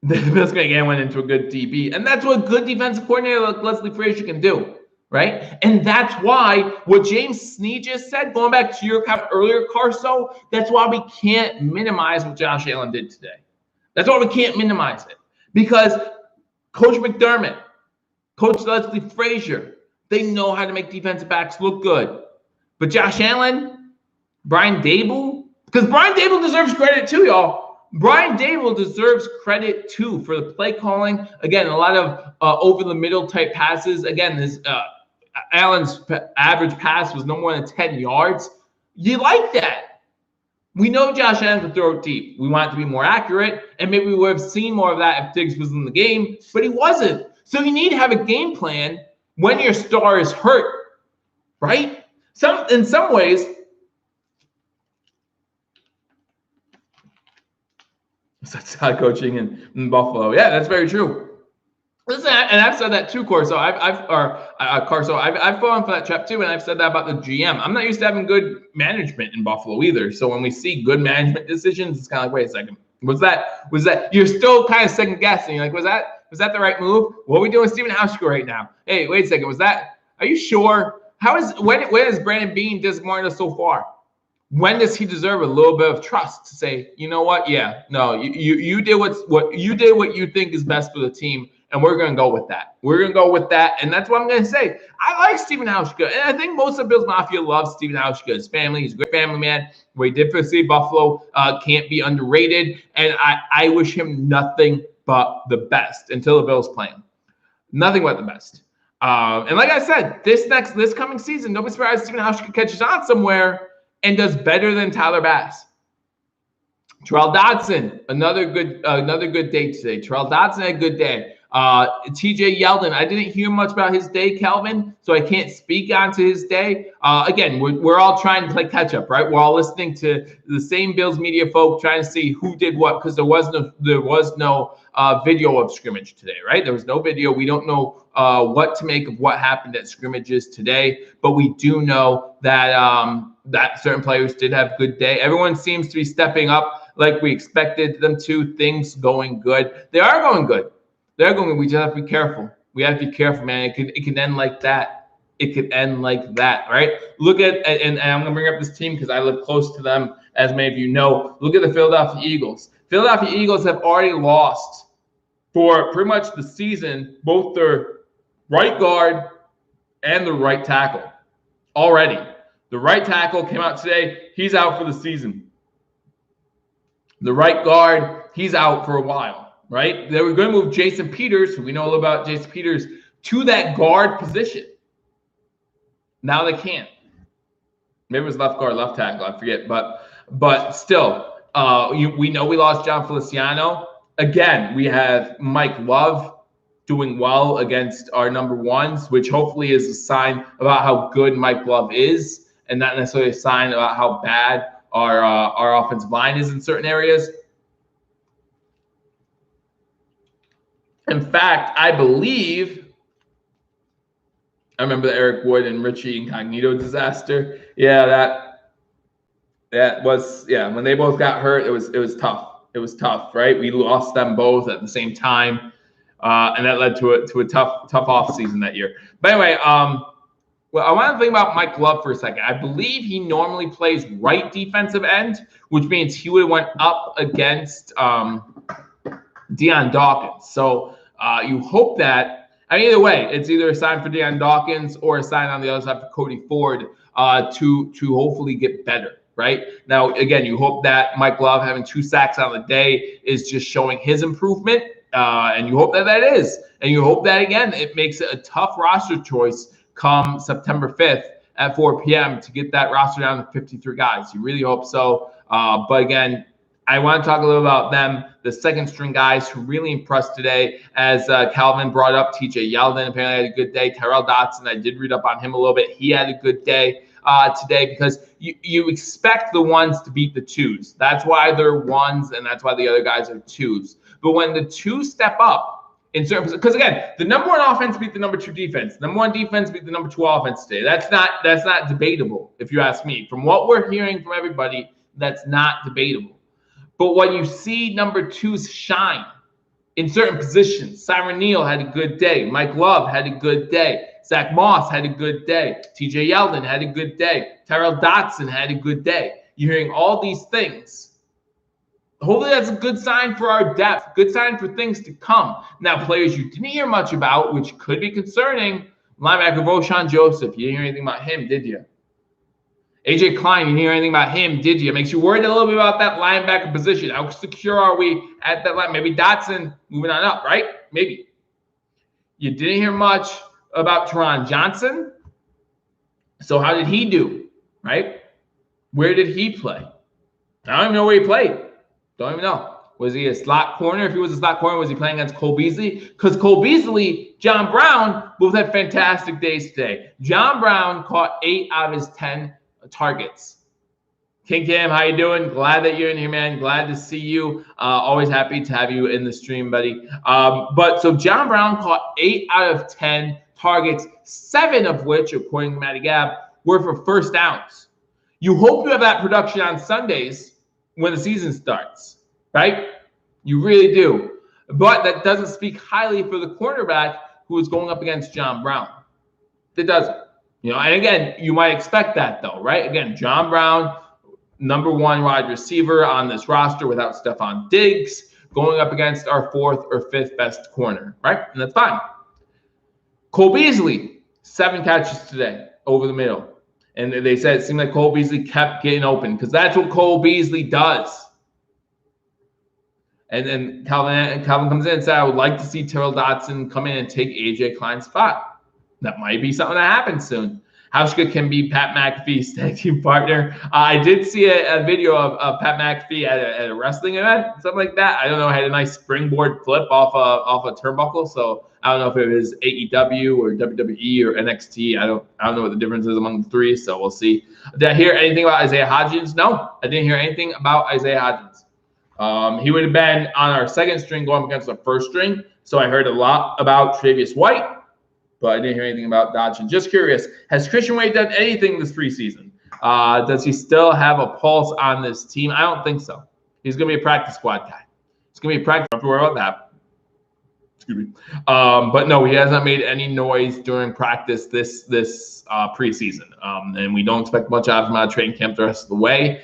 The Bills again went into a good DB. And that's what good defensive coordinator like Leslie Frazier can do, right? And that's why what James Snee just said, going back to your comment earlier, Carso, that's why we can't minimize what Josh Allen did today. That's why we can't minimize it. Because Coach McDermott, Coach Leslie Frazier, they know how to make defensive backs look good. But Josh Allen, Brian Dable, because Brian Dable deserves credit too, y'all. Brian Dable deserves credit too for the play calling. Again, a lot of over-the-middle type passes. Again, this Allen's average pass was no more than 10 yards. You like that. We know Josh Allen can throw it deep. We want it to be more accurate, and maybe we would have seen more of that if Diggs was in the game, but he wasn't. So you need to have a game plan when your star is hurt, right? In some ways, that's not coaching in Buffalo. Yeah, that's very true. Listen, and I've said that too, Corso. I've fallen for that trap too, and I've said that about the GM. I'm not used to having good management in Buffalo either. So when we see good management decisions, it's kind of like, wait a second, was that? You're still kind of second guessing. You're like, was that the right move? What are we doing with Stephen Hauschka right now? Hey, wait a second, was that? Are you sure? When is Brandon Beane disappointed us so far? When does he deserve a little bit of trust to say, you know what? Yeah, no, you did what you think is best for the team. And we're going to go with that. We're going to go with that. And that's what I'm going to say. I like Stephen Hauschka. And I think most of Bills Mafia loves Stephen Hauschka. His family, he's a great family man. What he did for the city of Buffalo can't be underrated. And I wish him nothing but the best until the Bills play him. Nothing but the best. And like I said, this coming season, don't be surprised Stephen Hauschka catches on somewhere and does better than Tyler Bass. Terrell Dodson, another good day today. Terrell Dodson had a good day. TJ Yeldon, I didn't hear much about his day, Kelvin, so I can't speak onto his day. Again, we're all trying to play catch up, right? We're all listening to the same Bills media folk trying to see who did what, because there was no video of scrimmage today, right? There was no video. We don't know what to make of what happened at scrimmages today, but we do know that that certain players did have a good day. Everyone seems to be stepping up like we expected them to. Things going good. They are going good. They're going. We just have to be careful. We have to be careful, man. It can end like that. It could end like that, right? Look at, and I'm going to bring up this team because I live close to them, as many of you know. Look at the Philadelphia Eagles. Philadelphia Eagles have already lost for pretty much the season both their right guard and the right tackle already. The right tackle came out today. He's out for the season. The right guard, he's out for a while, right? They were going to move Jason Peters, who we know a little about Jason Peters, to that guard position. Now they can't. Maybe it was left guard, left tackle, I forget. But still, we know we lost John Feliciano. Again, we have Mike Love doing well against our number ones, which hopefully is a sign about how good Mike Love is, and not necessarily a sign about how bad our offensive line is in certain areas. In fact, I remember the Eric Wood and Richie Incognito disaster. Yeah, that was, when they both got hurt, it was tough. It was tough, right? We lost them both at the same time, and that led to a tough off season that year. But anyway, well, I want to think about Mike Love for a second. I believe he normally plays right defensive end, which means he would have went up against Deion Dawkins. So you hope that, either way, it's either a sign for Deion Dawkins or a sign on the other side for Cody Ford to hopefully get better, right? Now, again, you hope that Mike Love having 2 sacks on the day is just showing his improvement, and you hope that is. And you hope that, again, it makes it a tough roster choice come September 5th at 4 p.m. to get that roster down to 53 guys. You really hope so. But again, I want to talk a little about them, the second string guys who really impressed today. As Calvin brought up, TJ Yeldon apparently had a good day. Tyrell Dotson, I did read up on him a little bit. He had a good day today because you expect the ones to beat the twos. That's why they're ones, and that's why the other guys are twos. But when the twos step up, in certain, because again, the number 1 offense beat the number 2 defense. The number 1 defense beat the number 2 offense today. That's not debatable, if you ask me. From what we're hearing from everybody, that's not debatable. But when you see number 2s shine in certain positions, Siren Neal had a good day. Mike Love had a good day. Zach Moss had a good day. TJ Yeldon had a good day. Tyrell Dotson had a good day. You're hearing all these things. Hopefully that's a good sign for our depth, good sign for things to come. Now, players you didn't hear much about, which could be concerning, linebacker Roshan Joseph. You didn't hear anything about him, did you? AJ Klein, you didn't hear anything about him, did you? It makes you worried a little bit about that linebacker position. How secure are we at that line? Maybe Dotson moving on up, right? Maybe. You didn't hear much about Teron Johnson. So how did he do, right? Where did he play? I don't even know where he played. Don't even know. Was he a slot corner? If he was a slot corner, was he playing against Cole Beasley? Because Cole Beasley, John Brown both had fantastic days today. John Brown caught 8 out of his 10 targets. King Cam, how you doing? Glad that you're in here, man. Glad to see you. Always happy to have you in the stream, buddy. But so John Brown caught 8 out of 10 targets, 7 of which, according to Matty Gabb, were for first downs. You hope you have that production on Sundays when the season starts, right? You really do. But that doesn't speak highly for the cornerback who is going up against John Brown. It doesn't. And again, you might expect that though, right? Again, John Brown, number 1 wide receiver on this roster without Stephon Diggs, going up against our 4th or 5th best corner, right? And that's fine. Cole Beasley, 7 catches today over the middle. And they said it seemed like Cole Beasley kept getting open because that's what Cole Beasley does. And then Calvin comes in and said, I would like to see Tyrell Dotson come in and take A.J. Klein's spot. That might be something that happens soon. Hauschka can be Pat McAfee's tag team partner. I did see a video of Pat McAfee at a wrestling event, something like that. I don't know. Had a nice springboard flip off a turnbuckle. So I don't know if it was AEW or WWE or NXT. I don't know what the difference is among the 3. So we'll see. Did I hear anything about Isaiah Hodgins? No, I didn't hear anything about Isaiah Hodgins. He would have been on our second string going against our first string. So I heard a lot about Tre'Davious White, but I didn't hear anything about Dodson. Just curious, has Christian Wade done anything this preseason? Does he still have a pulse on this team? I don't think so. He's going to be a practice squad guy. He's going to be a practice. Don't have to worry about that. Excuse me. But no, he has not made any noise during practice this preseason. And we don't expect much out of him out of training camp the rest of the way.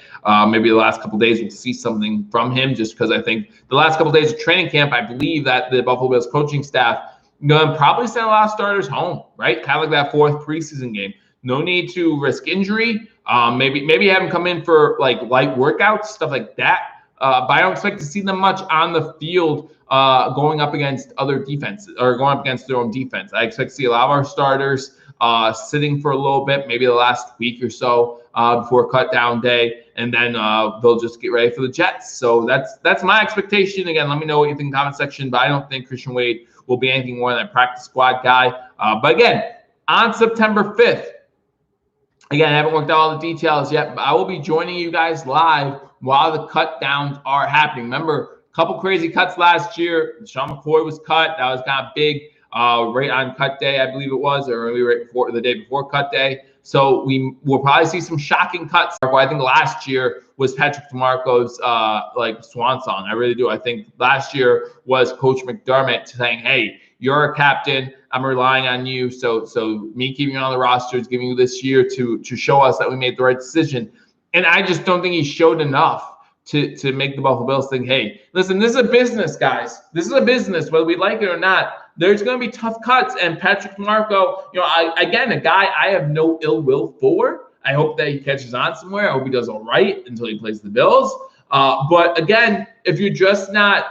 Maybe the last couple of days we'll see something from him, just because I think the last couple of days of training camp, I believe that the Buffalo Bills coaching staff going to probably send a lot of starters home, right? Kind of like that fourth preseason game. No need to risk injury. Maybe have them come in for like light workouts, stuff like that. But I don't expect to see them much on the field going up against other defenses or going up against their own defense. I expect to see a lot of our starters sitting for a little bit, maybe the last week or so before cut down day, and then they'll just get ready for the Jets. So that's my expectation. Again, let me know what you think in the comment section, but I don't think Christian Wade will be anything more than a practice squad guy. But again, on September 5th, again, I haven't worked out all the details yet, but I will be joining you guys live while the cut downs are happening. Remember, a couple crazy cuts last year. Sean McCoy was cut. That was kind of big right on cut day, I believe it was, or maybe right before the day before cut day. So we will probably see some shocking cuts. I think last year was Patrick DeMarco's like swan song. I really do. I think last year was Coach McDermott saying, "Hey, you're a captain. I'm relying on you. So me keeping you on the roster is giving you this year to show us that we made the right decision." And I just don't think he showed enough to make the Buffalo Bills think, hey, listen, this is a business, guys. This is a business, whether we like it or not. There's going to be tough cuts. And Patrick DeMarco, again, a guy I have no ill will for. I hope that he catches on somewhere. I hope he does all right until he plays the Bills. But again, if you're just not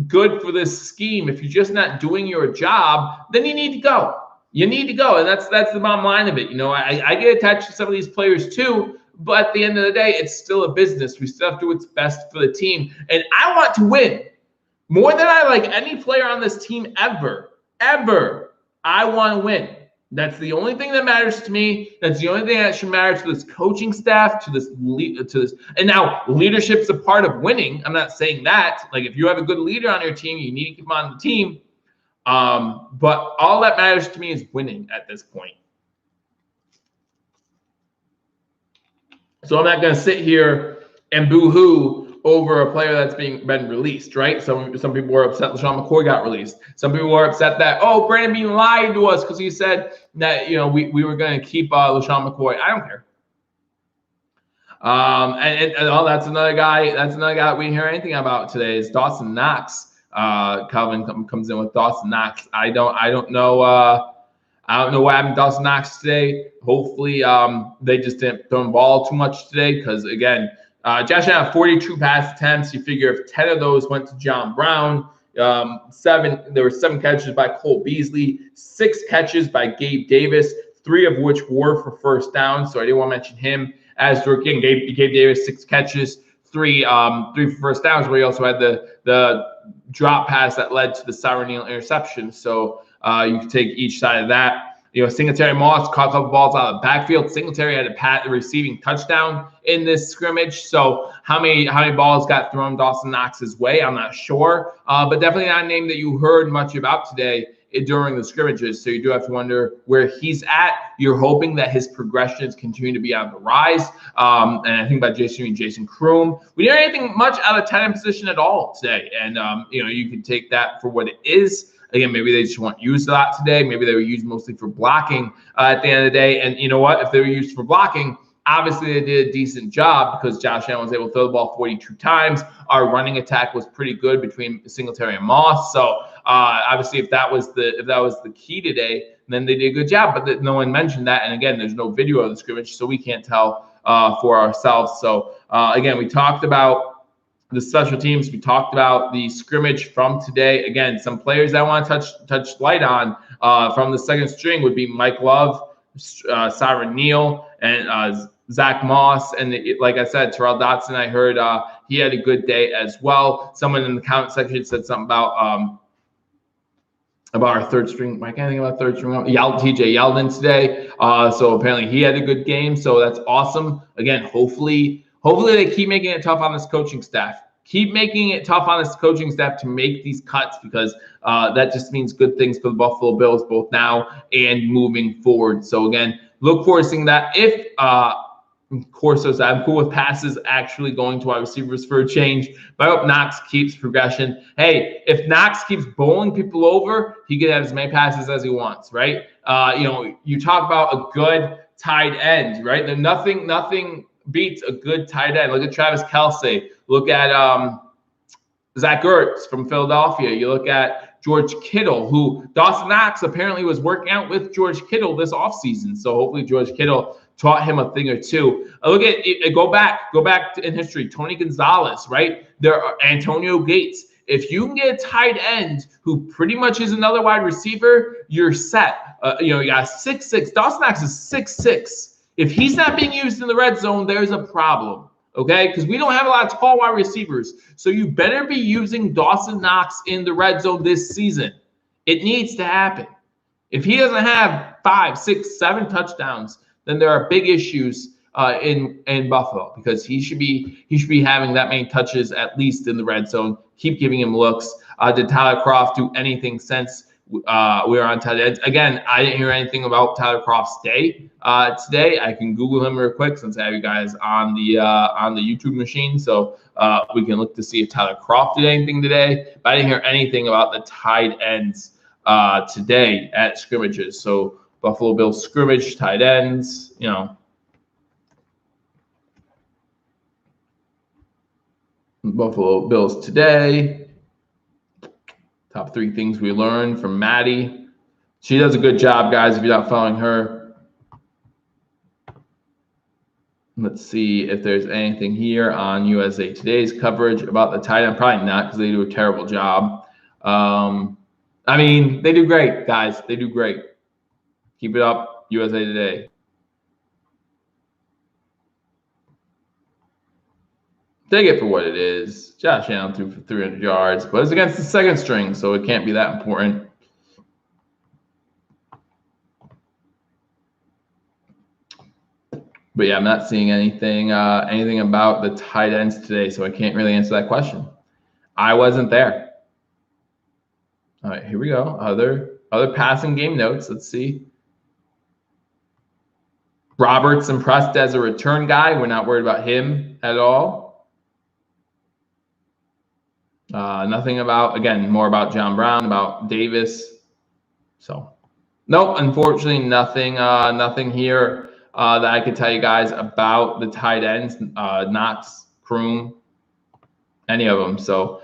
good for this scheme, if you're just not doing your job, then you need to go. You need to go. And that's the bottom line of it. I get attached to some of these players too. But at the end of the day, it's still a business. We still have to do what's best for the team. And I want to win more than I like any player on this team ever. I want to win. That's the only thing that matters to me. That's the only thing that should matter to this coaching staff, to this. And now leadership's a part of winning. I'm not saying that. Like if you have a good leader on your team, you need to keep him on the team. But all that matters to me is winning at this point. So I'm not going to sit here and boo-hoo over a player that's been released, right? Some people were upset LaShawn McCoy got released. Some people were upset that, Brandon Beane lied to us because he said that, we were going to keep LaShawn McCoy. I don't care. That's another guy. That's another guy that we didn't hear anything about today is Dawson Knox. Calvin comes in with Dawson Knox. I don't know. I don't know what happened to Dawson Knox today. Hopefully, they just didn't throw the ball too much today because, again, Josh Allen had 42 pass attempts. You figure if 10 of those went to John Brown, there were 7 catches by Cole Beasley, 6 catches by Gabe Davis, 3 of which were for first down. So I didn't want to mention him as the rookie. Gabe Davis, 6 catches, 3 for first downs, but he also had the drop pass that led to the Siren Neal interception. So you can take each side of that. Singletary Moss caught a couple balls out of the backfield. Singletary had a receiving touchdown in this scrimmage. So how many balls got thrown Dawson Knox's way? I'm not sure. But definitely not a name that you heard much about today during the scrimmages. So you do have to wonder where he's at. You're hoping that his progressions continue to be on the rise. And I think about Jason Kroom. We didn't hear anything much out of tight end position at all today. And, you can take that for what it is. Again, maybe they just weren't used a lot today. Maybe they were used mostly for blocking at the end of the day. And you know what? If they were used for blocking, obviously they did a decent job because Josh Allen was able to throw the ball 42 times. Our running attack was pretty good between Singletary and Moss. So obviously, if that was the key today, then they did a good job. But no one mentioned that. And again, there's no video of the scrimmage, so we can't tell for ourselves. So again, we talked about the special teams. We talked about the scrimmage from today. Again, some players I want to touch light on from the second string would be Mike Love, Siren Neal, and Zach Moss. And like I said, Terrell Dotson, I heard he had a good day as well. Someone in the comment section said something about our third string. I can't think about third string. TJ Yeldon today. So apparently he had a good game. So that's awesome. Again, hopefully they keep making it tough on this coaching staff. Keep making it tough on this coaching staff to make these cuts because that just means good things for the Buffalo Bills both now and moving forward. So again, look forward to seeing that. If Of course, I'm cool with passes actually going to wide receivers for a change, but I hope Knox keeps progression. Hey, if Knox keeps bowling people over, he can have as many passes as he wants, right? You talk about a good tight end, right? There's nothing beats a good tight end. Look at Travis Kelce. Look at Zach Ertz from Philadelphia. You look at George Kittle, who Dawson Knox apparently was working out with George Kittle this offseason. So hopefully George Kittle taught him a thing or two. Look at it, go back in history. Tony Gonzalez, right? There are Antonio Gates. If you can get a tight end who pretty much is another wide receiver, you're set. You got 6'6". Dawson Knox is 6'6". If he's not being used in the red zone, there's a problem. Okay, because we don't have a lot of tall wide receivers. So you better be using Dawson Knox in the red zone this season. It needs to happen. If he doesn't have 5, 6, 7 touchdowns, then there are big issues in Buffalo, because he should be having that many touches at least in the red zone. Keep giving him looks. Did Tyler Kroft do anything since we were on tight ends? Again, I didn't hear anything about Tyler Kroft's day today. I can Google him real quick since I have you guys on the YouTube machine, so we can look to see if Tyler Kroft did anything today. But I didn't hear anything about the tight ends today at scrimmages. So Buffalo Bills scrimmage, tight ends, Buffalo Bills today. Top 3 things we learned from Maddie. She does a good job, guys, if you're not following her. Let's see if there's anything here on USA Today's coverage about the tight end. Probably not, because they do a terrible job. They do great, guys. They do great. Keep it up, USA Today. Take it for what it is. Josh Allen threw for 300 yards, but it's against the second string, so it can't be that important. But yeah, I'm not seeing anything about the tight ends today, so I can't really answer that question. I wasn't there. All right, here we go. Other passing game notes. Let's see. Roberts impressed as a return guy. We're not worried about him at all. Nothing about, again, more about John Brown, about Davis. So, nope, unfortunately, nothing here that I could tell you guys about the tight ends, Knox, Kroom, any of them. So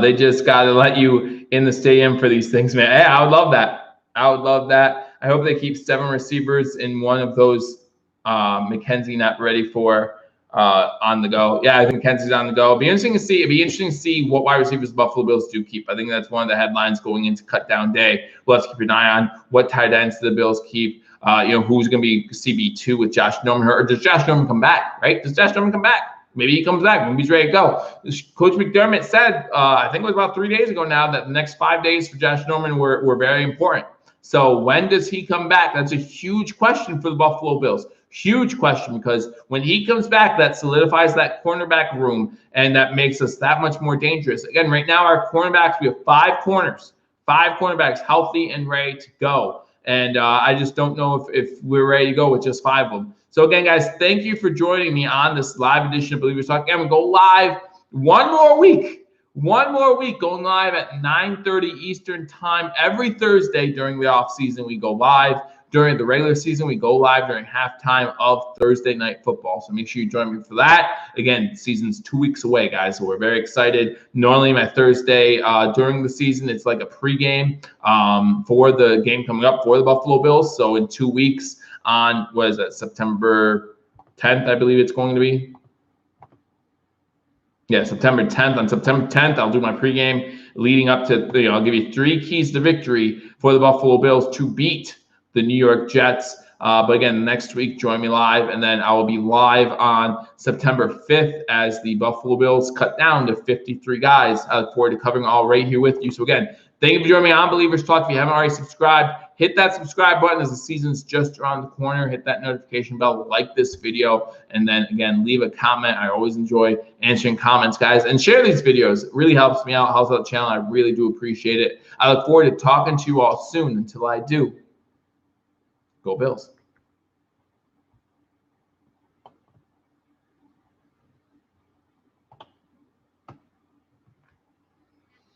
they just got to let you in the stadium for these things, man. Hey, I would love that. I hope they keep 7 receivers in one of those. McKenzie not ready for on the go. Yeah, I think Kenzie's on the go. It'd be interesting to see what wide receivers the Buffalo Bills do keep. I think that's one of the headlines going into cut down day. We'll have to keep an eye on what tight ends the Bills keep. Who's going to be CB2 with Josh Norman, or does Josh Norman come back, right? Does Josh Norman come back? Maybe he comes back. Maybe he's ready to go. Coach McDermott said, I think it was about 3 days ago now, that the next 5 days for Josh Norman were very important. So when does he come back? That's a huge question for the Buffalo Bills. Huge question, because when he comes back, that solidifies that cornerback room, and that makes us that much more dangerous. Again, right now, our cornerbacks, we have 5 cornerbacks healthy and ready to go. And I just don't know if we're ready to go with just 5 of them. So again, guys, thank you for joining me on this live edition of Billievers Talk. Again, we go live one more week, going live at 9:30 Eastern time every Thursday during the off season. We go live. During the regular season, we go live during halftime of Thursday Night Football. So make sure you join me for that. Again, season's 2 weeks away, guys, so we're very excited. Normally, my Thursday during the season, it's like a pregame for the game coming up for the Buffalo Bills. So in 2 weeks on, September 10th, I believe it's going to be. Yeah, September 10th. On September 10th, I'll do my pregame leading up to, I'll give you 3 keys to victory for the Buffalo Bills to beat the New York Jets. But again, next week, join me live, and then I will be live on September 5th as the Buffalo Bills cut down to 53 guys. I look forward to covering all right here with you. So again, thank you for joining me on Billievers Talk. If you haven't already subscribed, hit that subscribe button as the season's just around the corner. Hit that notification bell, like this video, and then again, leave a comment. I always enjoy answering comments, guys, and share these videos. It really helps me out, helps out the channel. I really do appreciate it. I look forward to talking to you all soon. Until I do, go Bills.